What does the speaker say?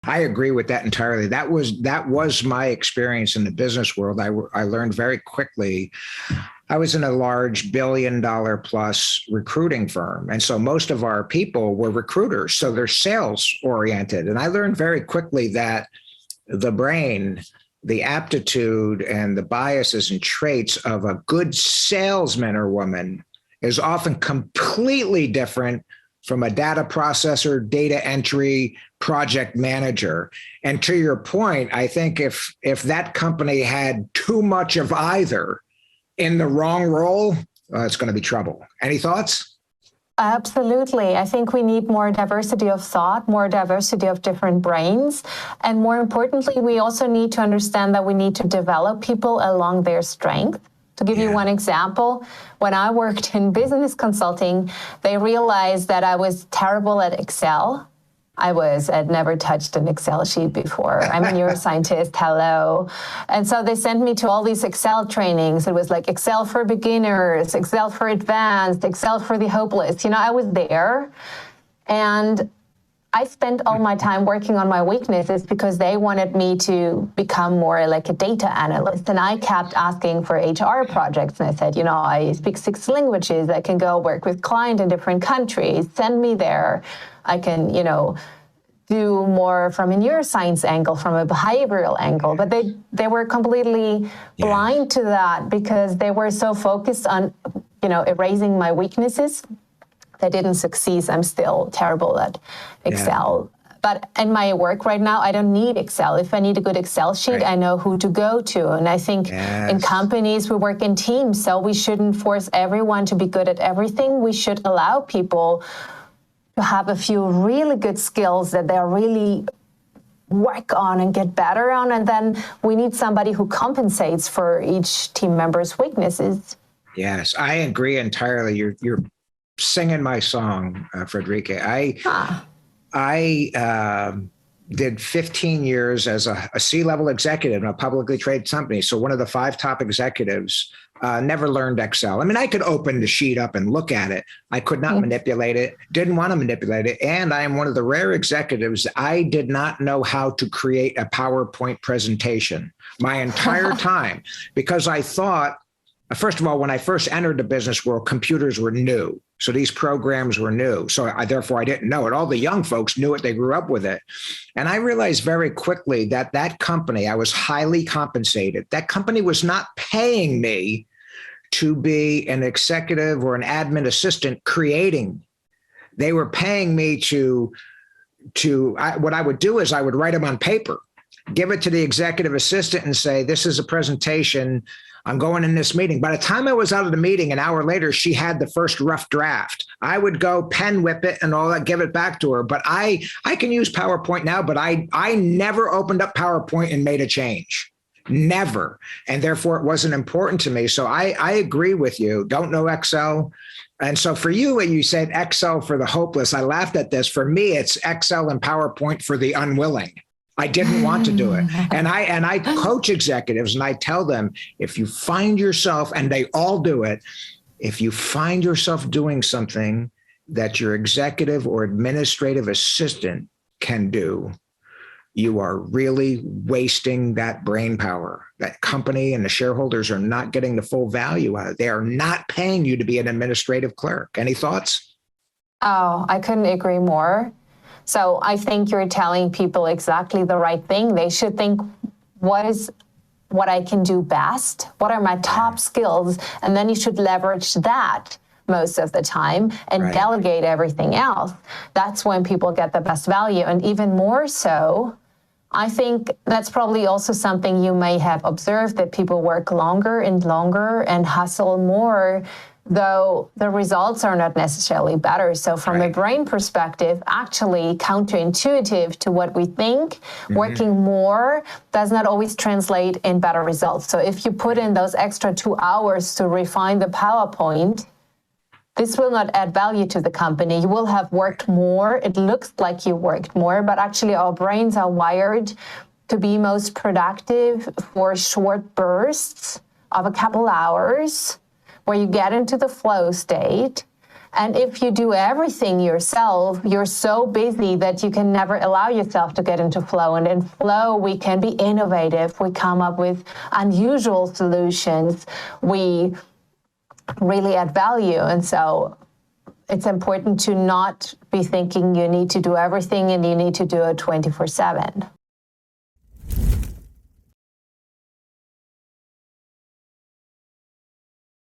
I agree with that entirely. That was my experience in the business world. I learned very quickly. I was in a large billion-dollar plus recruiting firm. And so most of our people were recruiters. So they're sales oriented. And I learned very quickly that the brain, the aptitude and the biases and traits of a good salesman or woman is often completely different from a data processor, data entry, project manager. And to your point, I think if that company had too much of either in the wrong role, it's going to be trouble. Any thoughts? Absolutely. I think we need more diversity of thought, more diversity of different brains. And more importantly, we also need to understand that we need to develop people along their strength. To give you one example, when I worked in business consulting, they realized that I was terrible at Excel. I'd never touched an Excel sheet before. I'm a neuroscientist, hello. And so they sent me to all these Excel trainings. It was like Excel for beginners, Excel for advanced, Excel for the hopeless. You know, I was there and I spent all my time working on my weaknesses because they wanted me to become more like a data analyst. And I kept asking for HR projects. And I said, you know, I speak 6 languages. I can go work with clients in different countries. Send me there. I can, you know, do more from a neuroscience angle, from a behavioral angle. But they were completely blind to that because they were so focused on, you know, erasing my weaknesses. They didn't succeed. I'm still terrible at Excel. But in my work right now, I don't need Excel. If I need a good Excel sheet, I know who to go to. And I think in companies, we work in teams, so we shouldn't force everyone to be good at everything. We should allow people to have a few really good skills that they're really work on and get better on. And then we need somebody who compensates for each team member's weaknesses. Yes, I agree entirely. You're singing my song, Friederike. I did 15 years as a C-level executive in a publicly traded company. So one of the 5 top executives never learned Excel. I mean, I could open the sheet up and look at it. I could not manipulate it, didn't want to manipulate it. And I am one of the rare executives. I did not know how to create a PowerPoint presentation my entire time because I thought, first of all, when I first entered the business world, computers were new. So these programs were new. So therefore, I didn't know it. All the young folks knew it. They grew up with it. And I realized very quickly that that company, I was highly compensated. That company was not paying me to be an executive or an admin assistant creating. They were paying me what I would do is I would write them on paper, give it to the executive assistant and say, this is a presentation. I'm going in this meeting. By the time I was out of the meeting, an hour later, she had the first rough draft. I would go pen whip it and all that, give it back to her. But I can use PowerPoint now, but I never opened up PowerPoint and made a change. Never. And therefore, it wasn't important to me. So I agree with you. Don't know Excel. And so for you, when you said Excel for the hopeless, I laughed at this. For me, it's Excel and PowerPoint for the unwilling. I didn't want to do it. And I coach executives and I tell them, if you find yourself, and they all do it, if you find yourself doing something that your executive or administrative assistant can do, you are really wasting that brain power. That company and the shareholders are not getting the full value out of it. They are not paying you to be an administrative clerk. Any thoughts? Oh, I couldn't agree more. So I think you're telling people exactly the right thing. They should think, what I can do best? What are my top skills? And then you should leverage that most of the time and delegate everything else. That's when people get the best value. And even more so, I think that's probably also something you may have observed, that people work longer and longer and hustle more, though the results are not necessarily better. So from a brain perspective, actually counterintuitive to what we think, working more does not always translate in better results. So if you put in those extra 2 hours to refine the PowerPoint, this will not add value to the company. You will have worked more. It looks like you worked more, but actually our brains are wired to be most productive for short bursts of a couple hours, where you get into the flow state And if you do everything yourself, you're so busy that you can never allow yourself to get into flow. And in flow, we can be innovative. We come up with unusual solutions. We really add value. And so it's important to not be thinking you need to do everything and you need to do it 24/7.